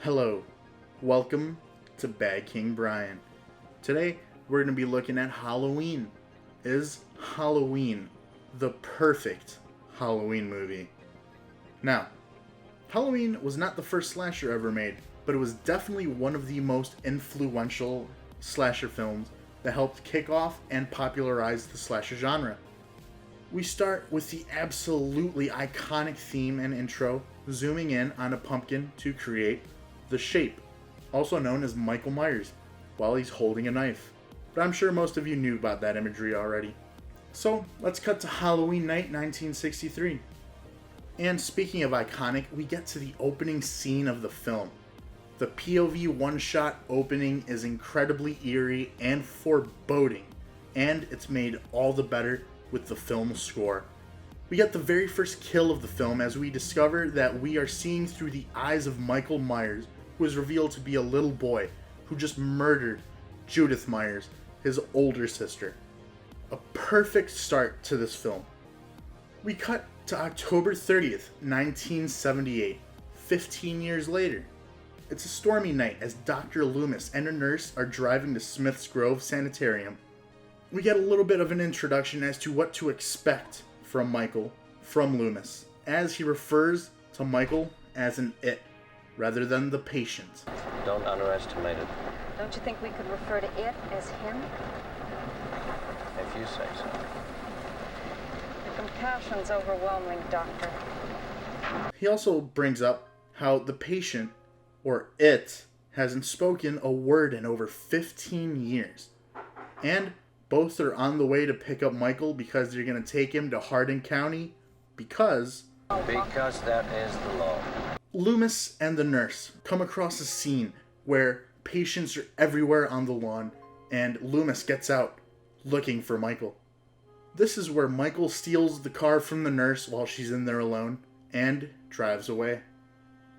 Hello, welcome to Bad King Brian. Today we're going to be looking at Halloween. Is Halloween the perfect Halloween movie? Now, Halloween was not the first slasher ever made, but it was definitely one of the most influential slasher films that helped kick off and popularize the slasher genre. We start with the absolutely iconic theme and intro, zooming in on a pumpkin to create the shape, also known as Michael Myers, while he's holding a knife. But I'm sure most of you knew about that imagery already. So let's cut to Halloween night 1963. And speaking of iconic, we get to the opening scene of the film. The POV one-shot opening is incredibly eerie and foreboding, and it's made all the better with the film score. We get the very first kill of the film as we discover that we are seeing through the eyes of Michael Myers, who is revealed to be a little boy who just murdered Judith Myers, his older sister. A perfect start to this film. We cut to October 30th, 1978, 15 years later. It's a stormy night as Dr. Loomis and a nurse are driving to Smith's Grove Sanitarium. We get a little bit of an introduction as to what to expect from Michael from Loomis, as he refers to Michael as an it, rather than the patient. Don't underestimate it, Don't you think we could refer to it as him? if you say so. The compassion's overwhelming, Doctor. He also brings up how the patient, or it, hasn't spoken a word in over 15 years. And both are on the way to pick up Michael because they're going to take him to Hardin County because Because that is the law. Loomis and the nurse come across a scene where patients are everywhere on the lawn and Loomis gets out looking for Michael. This is where Michael steals the car from the nurse while she's in there alone and drives away.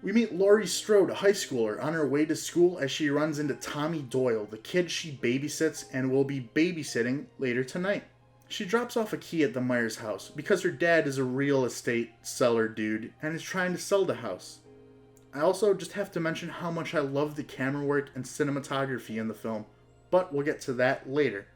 We meet Laurie Strode, a high schooler, on her way to school as she runs into Tommy Doyle, the kid she babysits and will be babysitting later tonight. She drops off a key at the Myers house because her dad is a real estate seller dude and is trying to sell the house. I also just have to mention how much I love the camera work and cinematography in the film, but we'll get to that later.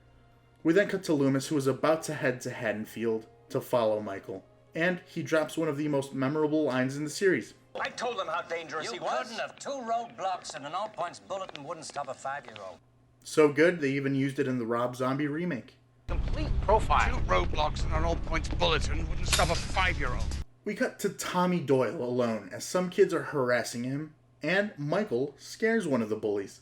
We then cut to Loomis, who is about to head to Haddonfield to follow Michael, and he drops one of the most memorable lines in the series. I told them how dangerous he You was. couldn't have. 2 roadblocks and an all-points bulletin wouldn't stop a 5-year-old. So good, they even used it in the Rob Zombie remake. Complete profile. 2 roadblocks and an all-points bulletin wouldn't stop a 5-year-old. We cut to Tommy Doyle alone as some kids are harassing him, and Michael scares one of the bullies.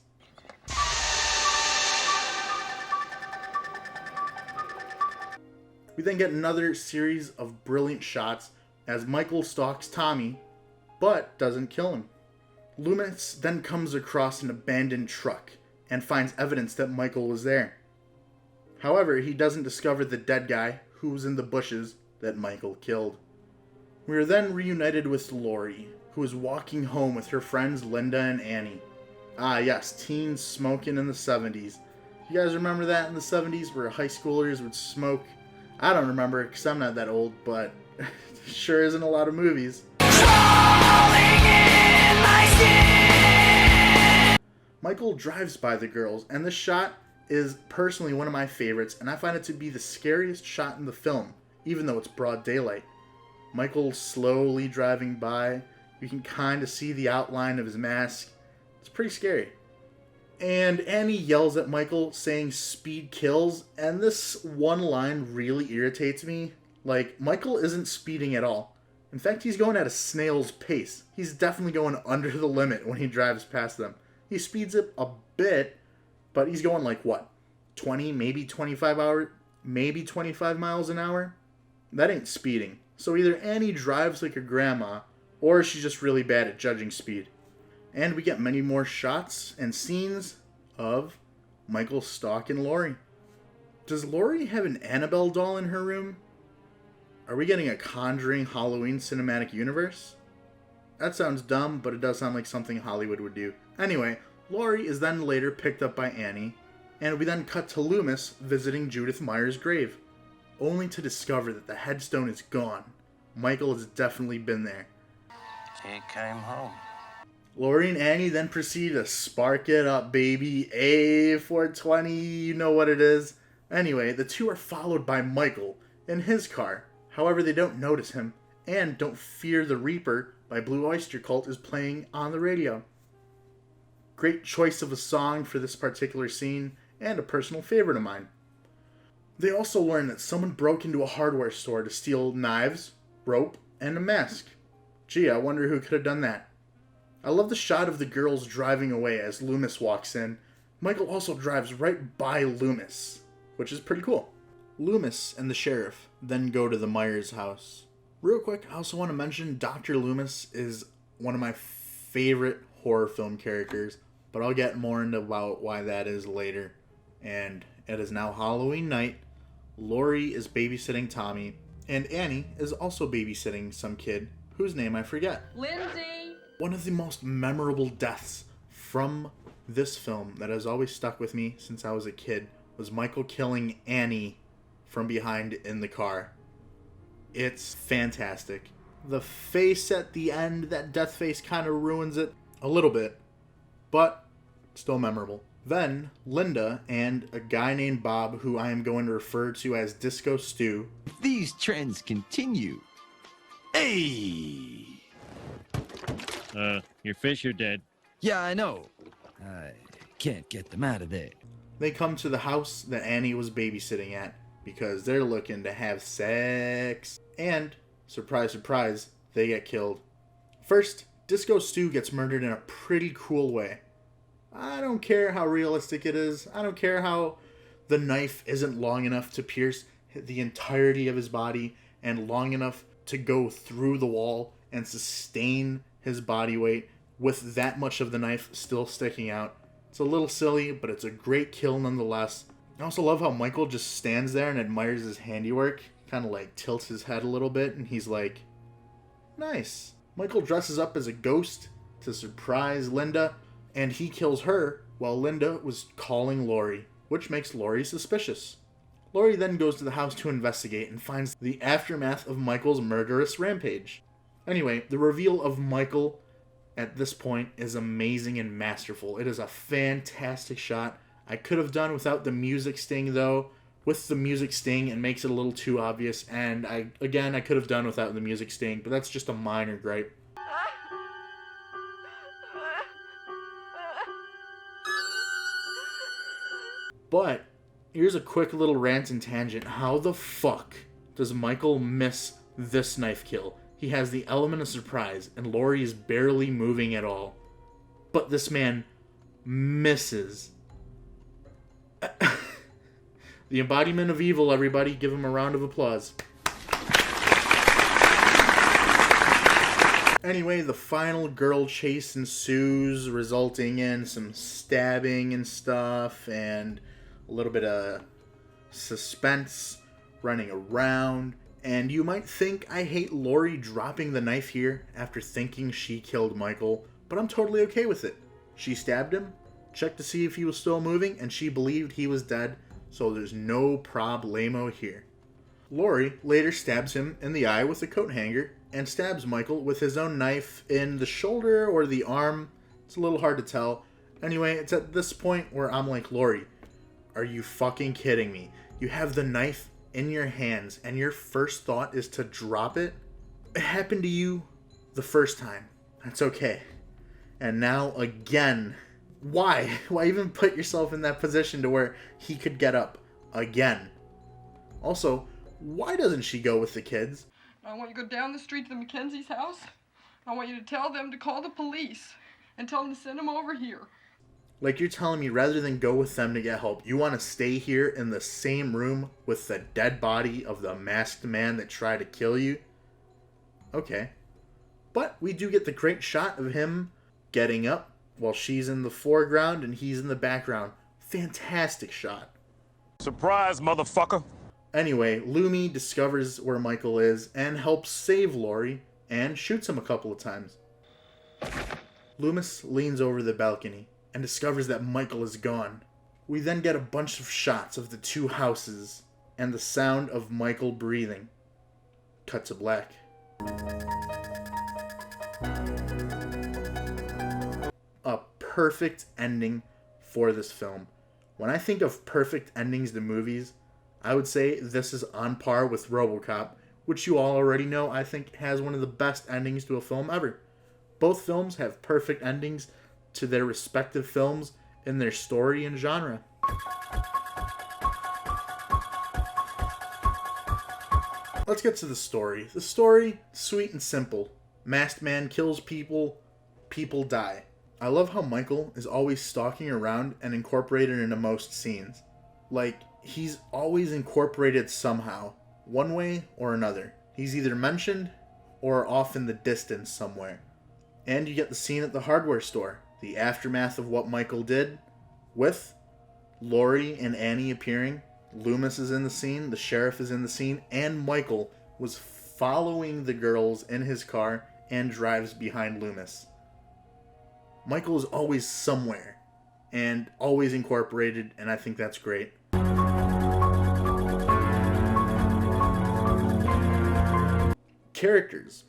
We then get another series of brilliant shots as Michael stalks Tommy, but doesn't kill him. Loomis then comes across an abandoned truck and finds evidence that Michael was there. However, he doesn't discover the dead guy who was in the bushes that Michael killed. We are then reunited with Laurie, who is walking home with her friends Linda and Annie. Ah yes, teens smoking in the 70s. You guys remember that in the 70s where high schoolers would smoke? I don't remember because I'm not that old, but sure isn't a lot of movies. Michael drives by the girls, and this shot is personally one of my favorites, and I find it to be the scariest shot in the film, even though it's broad daylight. Michael slowly driving by, you can kind of see the outline of his mask. It's pretty scary. And Annie yells at Michael saying speed kills, and this one line really irritates me. Like, Michael isn't speeding at all. In fact, he's going at a snail's pace. He's definitely going under the limit when he drives past them. He speeds up a bit, but he's going like what? 20, maybe 25 miles an hour? That ain't speeding. So either Annie drives like a grandma, or she's just really bad at judging speed. And we get many more shots and scenes of Michael stalking Laurie. Does Laurie have an Annabelle doll in her room? Are we getting a Conjuring Halloween cinematic universe? That sounds dumb, but it does sound like something Hollywood would do. Anyway, Laurie is then later picked up by Annie, and we then cut to Loomis visiting Judith Myers' grave, only to discover that the headstone is gone. Michael has definitely been there. He came home. Laurie and Annie then proceed to spark it up, baby. A420, you know what it is. Anyway, the two are followed by Michael in his car. However, they don't notice him, and Don't Fear the Reaper by Blue Oyster Cult is playing on the radio. Great choice of a song for this particular scene, and a personal favorite of mine. They also learn that someone broke into a hardware store to steal knives, rope, and a mask. Gee, I wonder who could have done that. I love the shot of the girls driving away as Loomis walks in. Michael also drives right by Loomis, which is pretty cool. Loomis and the sheriff then go to the Myers house. Real quick, I also want to mention Dr. Loomis is one of my favorite horror film characters, but I'll get more into about why that is later. And it is now Halloween night. Laurie is babysitting Tommy, and Annie is also babysitting some kid whose name I forget. Lindsay! One of the most memorable deaths from this film that has always stuck with me since I was a kid was Michael killing Annie from behind in the car. It's fantastic. The face at the end, that death face, kind of ruins it a little bit, but still memorable. Then Linda and a guy named Bob, who I am going to refer to as Disco Stu. If these trends continue. Hey! Your fish are dead. Yeah, I know. I can't get them out of there. They come to the house that Annie was babysitting at because they're looking to have sex. And, surprise, surprise, they get killed. First, Disco Stu gets murdered in a pretty cool way. I don't care how realistic it is. I don't care how the knife isn't long enough to pierce the entirety of his body and long enough to go through the wall and sustain his body weight with that much of the knife still sticking out. It's a little silly, but it's a great kill nonetheless. I also love how Michael just stands there and admires his handiwork, kind of like tilts his head a little bit, and he's like, nice. Michael dresses up as a ghost to surprise Linda, and he kills her while Linda was calling Laurie, which makes Laurie suspicious. Laurie then goes to the house to investigate and finds the aftermath of Michael's murderous rampage. Anyway, the reveal of Michael at this point is amazing and masterful. It is a fantastic shot. I could have done without the music sting though. With the music sting, it makes it a little too obvious, and I could have done without the music sting, but that's just a minor gripe. But here's a quick little rant and tangent. How the fuck does Michael miss this knife kill? He has the element of surprise, and Laurie is barely moving at all. But this man misses. The embodiment of evil, everybody. Give him a round of applause. Anyway, the final girl chase ensues, resulting in some stabbing and stuff, and a little bit of suspense, running around. And you might think I hate Laurie dropping the knife here after thinking she killed Michael, but I'm totally okay with it. She stabbed him, checked to see if he was still moving, and she believed he was dead, so there's no problemo here. Laurie later stabs him in the eye with a coat hanger, and stabs Michael with his own knife in the shoulder or the arm. It's a little hard to tell. Anyway, it's at this point where I'm like, Laurie, are you fucking kidding me? You have the knife in your hands and your first thought is to drop it? It happened to you the first time. That's okay. And now again. Why? Why even put yourself in that position to where he could get up again? Also, why doesn't she go with the kids? I want you to go down the street to the Mackenzie's house. I want you to tell them to call the police and tell them to send them over here. Like, you're telling me rather than go with them to get help, you want to stay here in the same room with the dead body of the masked man that tried to kill you? Okay. But we do get the great shot of him getting up while she's in the foreground and he's in the background. Fantastic shot. Surprise, motherfucker. Anyway, Loomy discovers where Michael is and helps save Laurie and shoots him a couple of times. Loomis leans over the balcony and discovers that Michael is gone. We then get a bunch of shots of the two houses and the sound of Michael breathing. Cut to black. perfect ending for this film. When I think of perfect endings to movies, I would say this is on par with RoboCop, which you all already know I think has one of the best endings to a film ever. Both films have perfect endings to their respective films in their story and genre. Let's get to the story. The story, sweet and simple. Masked man kills people, people die. I love how Michael is always stalking around and incorporated into most scenes. Like, he's always incorporated somehow, one way or another. He's either mentioned or off in the distance somewhere. And you get the scene at the hardware store, the aftermath of what Michael did, with Laurie and Annie appearing. Loomis is in the scene, the sheriff is in the scene, and Michael was following the girls in his car and drives behind Loomis. Michael is always somewhere and always incorporated, and I think that's great. Characters.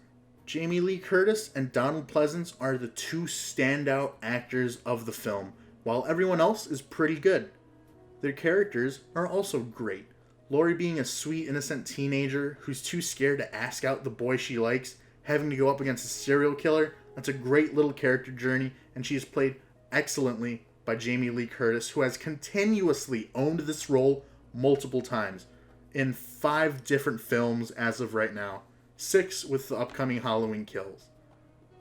Jamie Lee Curtis and Donald Pleasance are the two standout actors of the film, while everyone else is pretty good. Their characters are also great. Laurie being a sweet, innocent teenager who's too scared to ask out the boy she likes, having to go up against a serial killer, that's a great little character journey, and she is played excellently by Jamie Lee Curtis, who has continuously owned this role multiple times in 5 different films as of right now, 6 with the upcoming Halloween Kills.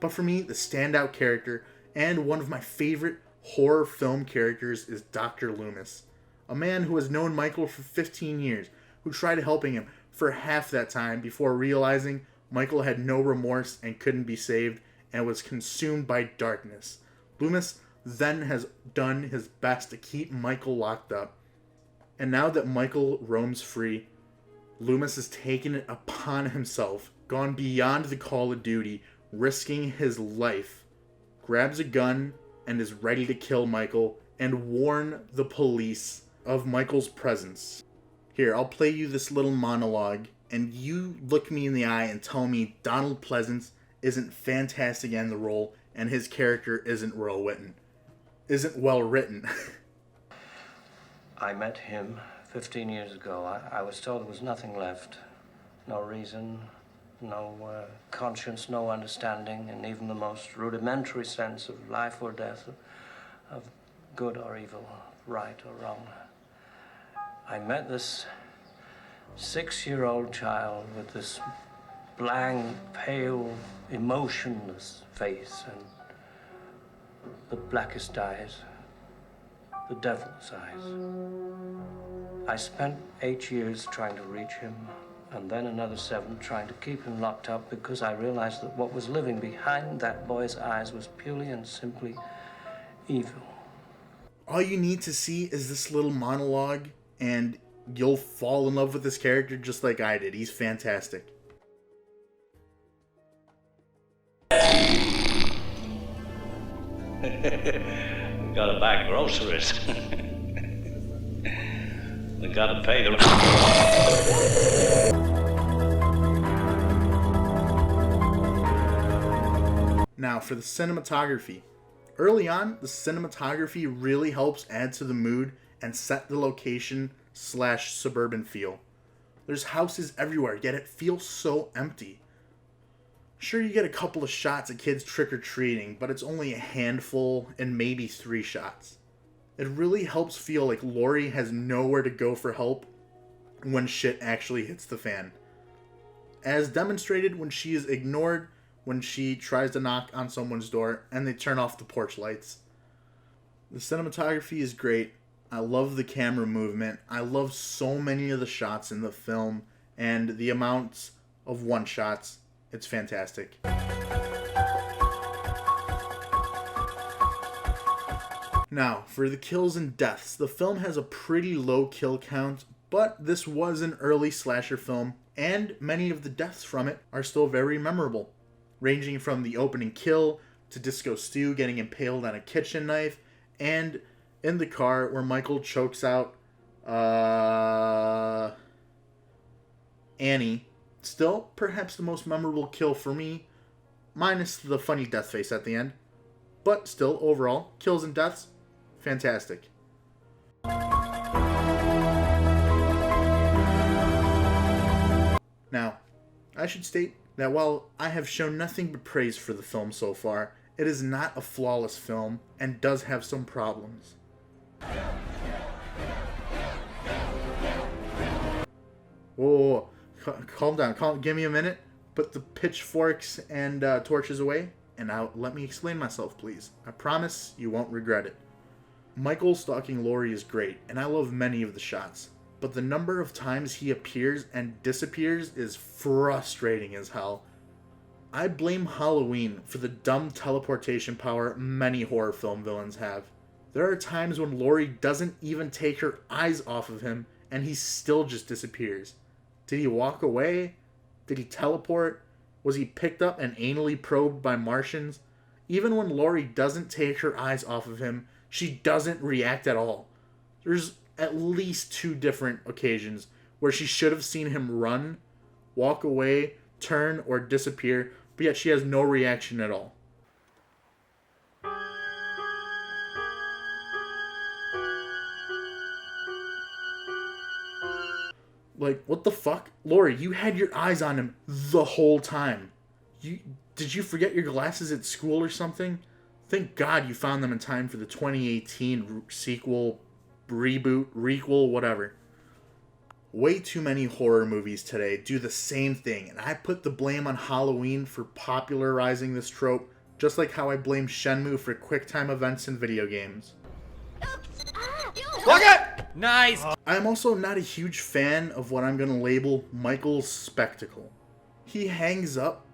But for me, the standout character and one of my favorite horror film characters is Dr. Loomis, a man who has known Michael for 15 years, who tried helping him for half that time before realizing Michael had no remorse and couldn't be saved and was consumed by darkness. Loomis then has done his best to keep Michael locked up. And now that Michael roams free, Loomis has taken it upon himself, gone beyond the call of duty, risking his life, grabs a gun, and is ready to kill Michael and warn the police of Michael's presence. Here, I'll play you this little monologue, and you look me in the eye and tell me Donald Pleasance isn't fantastic in the role, and his character isn't well written. I met him 15 years ago. I was told there was nothing left. No reason, no conscience, no understanding, and even the most rudimentary sense of life or death, of good or evil, right or wrong. I met this 6-year-old child with this blank, pale, emotionless face and the blackest eyes, the devil's eyes. I spent 8 years trying to reach him, and then another 7 trying to keep him locked up, because I realized that what was living behind that boy's eyes was purely and simply evil. All you need to see is this little monologue, and you'll fall in love with this character just like I did. He's fantastic. Gotta buy groceries. We gotta pay the... Now, for the cinematography. Early on, the cinematography really helps add to the mood and set the location/suburban feel. There's houses everywhere, yet it feels so empty. Sure, you get a couple of shots of kids trick-or-treating, but it's only a handful and maybe 3 shots. It really helps feel like Laurie has nowhere to go for help when shit actually hits the fan. As demonstrated when she is ignored when she tries to knock on someone's door and they turn off the porch lights. The cinematography is great. I love the camera movement. I love so many of the shots in the film and the amounts of one-shots. It's fantastic. Now, for the kills and deaths, the film has a pretty low kill count, but this was an early slasher film, and many of the deaths from it are still very memorable, ranging from the opening kill to Disco Stu getting impaled on a kitchen knife, and in the car where Michael chokes out Annie. Still, perhaps the most memorable kill for me, minus the funny death face at the end. But still, overall, kills and deaths, fantastic. Now, I should state that while I have shown nothing but praise for the film so far, it is not a flawless film and does have some problems. Whoa, calm down, give me a minute. Put the pitchforks and torches away, and let me explain myself, please. I promise you won't regret it. Michael stalking Laurie is great, and I love many of the shots, but the number of times he appears and disappears is frustrating as hell. I blame Halloween for the dumb teleportation power many horror film villains have. There are times when Laurie doesn't even take her eyes off of him, and he still just disappears. Did he walk away? Did he teleport? Was he picked up and anally probed by Martians? Even when Laurie doesn't take her eyes off of him, she doesn't react at all. There's at least 2 different occasions where she should have seen him run, walk away, turn, or disappear, but yet she has no reaction at all. Like, what the fuck? Laurie, you had your eyes on him the whole time. Did you forget your glasses at school or something? Thank God you found them in time for the 2018 sequel, reboot, requel, whatever. Way too many horror movies today do the same thing, and I put the blame on Halloween for popularizing this trope, just like how I blame Shenmue for QuickTime events in video games. Look it! Nice! I'm also not a huge fan of what I'm going to label Michael's spectacle. He hangs up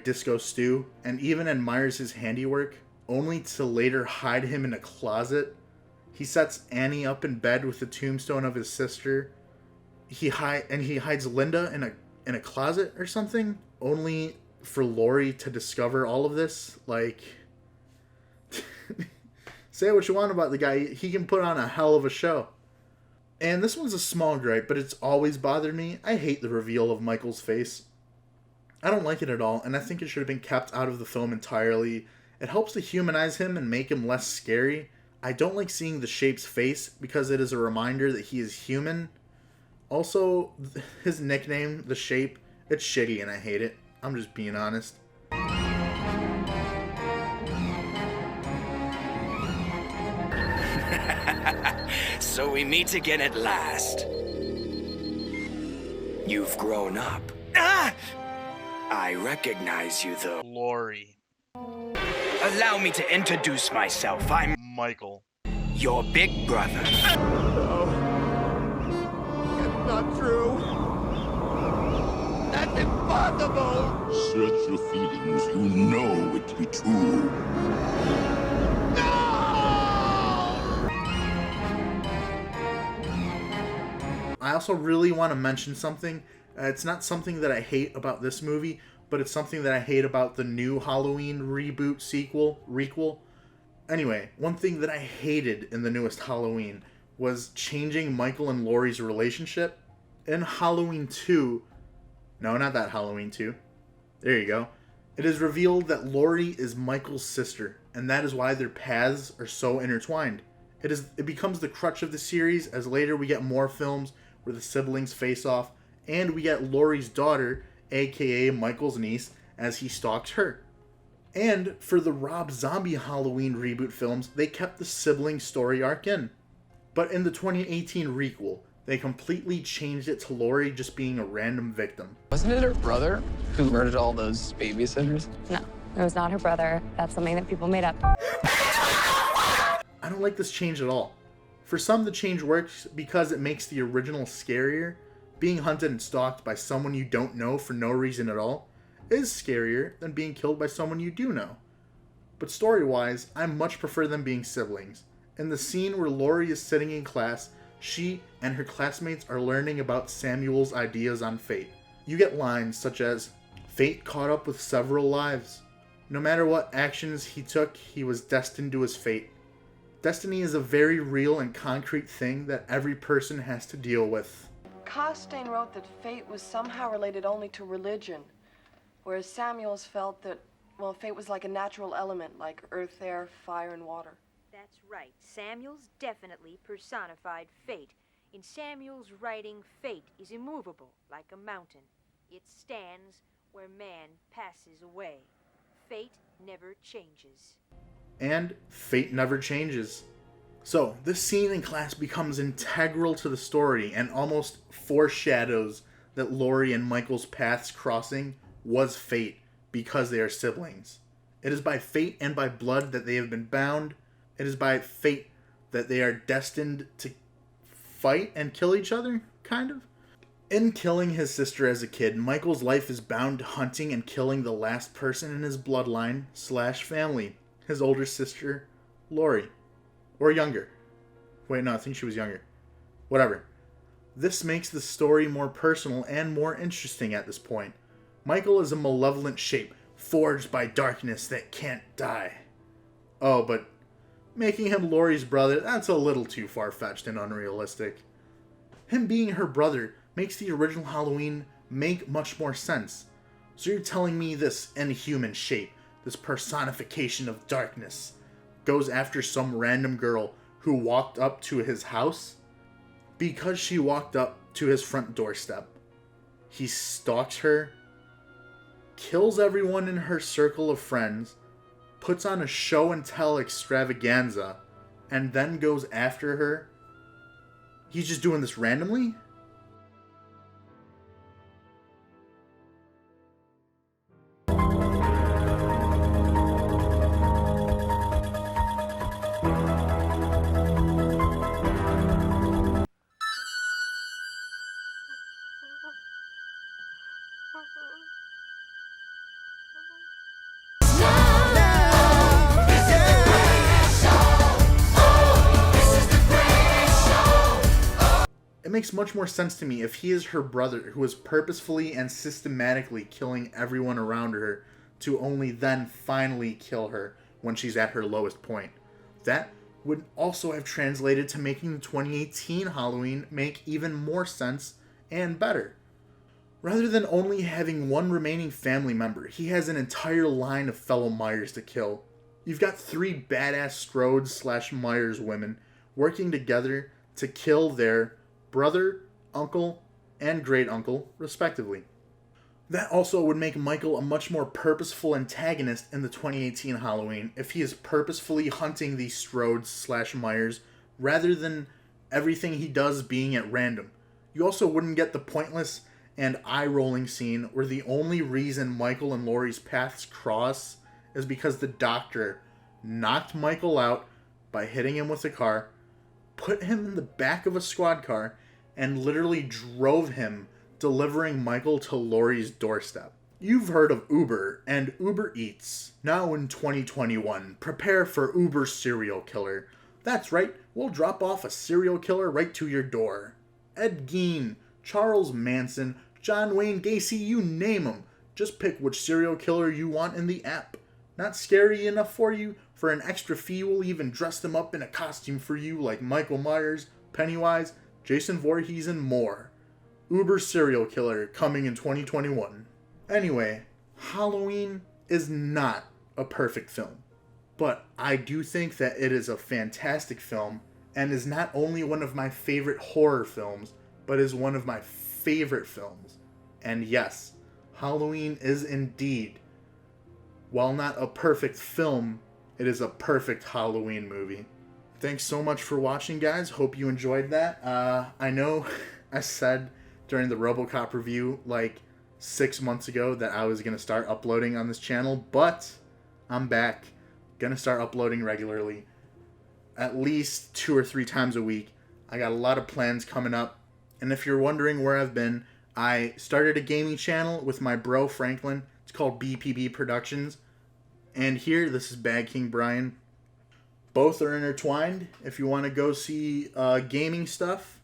Disco Stew, and even admires his handiwork, only to later hide him in a closet. He sets Annie up in bed with the tombstone of his sister. He hides Linda in a closet or something, only for Laurie to discover all of this. Like, say what you want about the guy, he can put on a hell of a show. And this one's a small gripe, but it's always bothered me. I hate the reveal of Michael's face. I don't like it at all, and I think it should have been kept out of the film entirely. It helps to humanize him and make him less scary. I don't like seeing the shape's face because it is a reminder that he is human. Also, his nickname, The Shape, it's shitty and I hate it. I'm just being honest. So we meet again at last. You've grown up. Ah! I recognize you, though. Laurie. Allow me to introduce myself. I'm Michael. Your big brother. No. It's not true. That's impossible! Search your feelings. You know it to be true. I also really want to mention something. It's not something that I hate about this movie, but it's something that I hate about the new Halloween reboot, sequel, requel. Anyway, one thing that I hated in the newest Halloween was changing Michael and Laurie's relationship. In Halloween 2, no, not that Halloween 2. There you go. It is revealed that Laurie is Michael's sister, and that is why their paths are so intertwined. It becomes the crutch of the series, as later we get more films where the siblings face off, and we get Laurie's daughter, aka Michael's niece, as he stalks her. And for the Rob Zombie Halloween reboot films, they kept the sibling story arc in. But in the 2018 requel, they completely changed it to Laurie just being a random victim. Wasn't it her brother who murdered all those babysitters? No, it was not her brother. That's something that people made up. I don't like this change at all. For some, the change works because it makes the original scarier. Being hunted and stalked by someone you don't know for no reason at all is scarier than being killed by someone you do know. But story-wise, I much prefer them being siblings. In the scene where Laurie is sitting in class, she and her classmates are learning about Samuel's ideas on fate. You get lines such as, "Fate caught up with several lives. No matter what actions he took, he was destined to his fate." Destiny is a very real and concrete thing that every person has to deal with. Costain wrote that fate was somehow related only to religion, whereas Samuels felt that Well, fate was like a natural element, like earth, air, fire, and water. That's right. Samuel's definitely personified fate. In Samuel's writing, fate is immovable, like a mountain. It stands where man passes away. Fate never changes. And fate never changes. So, this scene in class becomes integral to the story and almost foreshadows that Laurie and Michael's paths crossing was fate because they are siblings. It is by fate and by blood that they have been bound. It is by fate that they are destined to fight and kill each other, kind of. In killing his sister as a kid, Michael's life is bound to hunting and killing the last person in his bloodline / family, his older sister, Laurie. Or younger. Wait, no, I think she was younger. Whatever. This makes the story more personal and more interesting at this point. Michael is a malevolent shape, forged by darkness that can't die. Oh, but making him Laurie's brother, that's a little too far-fetched and unrealistic. Him being her brother makes the original Halloween make much more sense. So you're telling me this inhuman shape, this personification of darkness, goes after some random girl who walked up to his house? Because she walked up to his front doorstep, he stalks her, kills everyone in her circle of friends, puts on a show and tell extravaganza, and then goes after her? He's just doing this randomly? It makes much more sense to me if he is her brother who is purposefully and systematically killing everyone around her to only then finally kill her when she's at her lowest point. That would also have translated to making the 2018 Halloween make even more sense and better. Rather than only having one remaining family member, he has an entire line of fellow Myers to kill. You've got 3 badass Strodes / Myers women working together to kill their brother, uncle, and great uncle, respectively. That also would make Michael a much more purposeful antagonist in the 2018 Halloween if he is purposefully hunting these Strodes / Myers rather than everything he does being at random. You also wouldn't get the pointless and eye-rolling scene where the only reason Michael and Laurie's paths cross is because the doctor knocked Michael out by hitting him with a car, put him in the back of a squad car, and literally drove him, delivering Michael to Laurie's doorstep. You've heard of Uber and Uber Eats. Now in 2021, prepare for Uber serial killer. That's right, we'll drop off a serial killer right to your door. Ed Gein, Charles Manson, John Wayne Gacy, you name them. Just pick which serial killer you want in the app. Not scary enough for you? For an extra fee, we'll even dress them up in a costume for you like Michael Myers, Pennywise, Jason Voorhees, and more. Uber serial killer coming in 2021. Anyway, Halloween is not a perfect film, but I do think that it is a fantastic film and is not only one of my favorite horror films, but is one of my favorite films. And yes, Halloween is indeed, while not a perfect film, it is a perfect Halloween movie. Thanks so much for watching, guys. Hope you enjoyed that. I know I said during the RoboCop review like 6 months ago that I was going to start uploading on this channel, but I'm back. Going to start uploading regularly, at least 2 or 3 times a week. I got a lot of plans coming up, and if you're wondering where I've been, I started a gaming channel with my bro Franklin. It's called BPB Productions. And here, this is Bad King Brian. Both are intertwined. If you want to go see gaming stuff,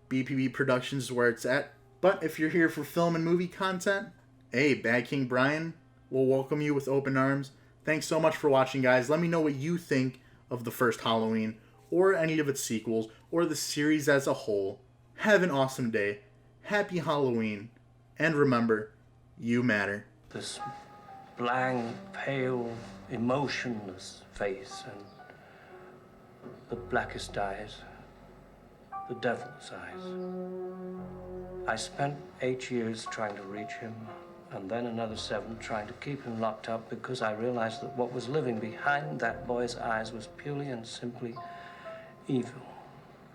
BPB Productions is where it's at. But if you're here for film and movie content, hey, Bad King Brian will welcome you with open arms. Thanks so much for watching, guys. Let me know what you think of the first Halloween, or any of its sequels, or the series as a whole. Have an awesome day. Happy Halloween. And remember, you matter. This blank, pale, emotionless face and the blackest eyes, the devil's eyes. I spent 8 years trying to reach him, and then another 7 trying to keep him locked up because I realized that what was living behind that boy's eyes was purely and simply evil.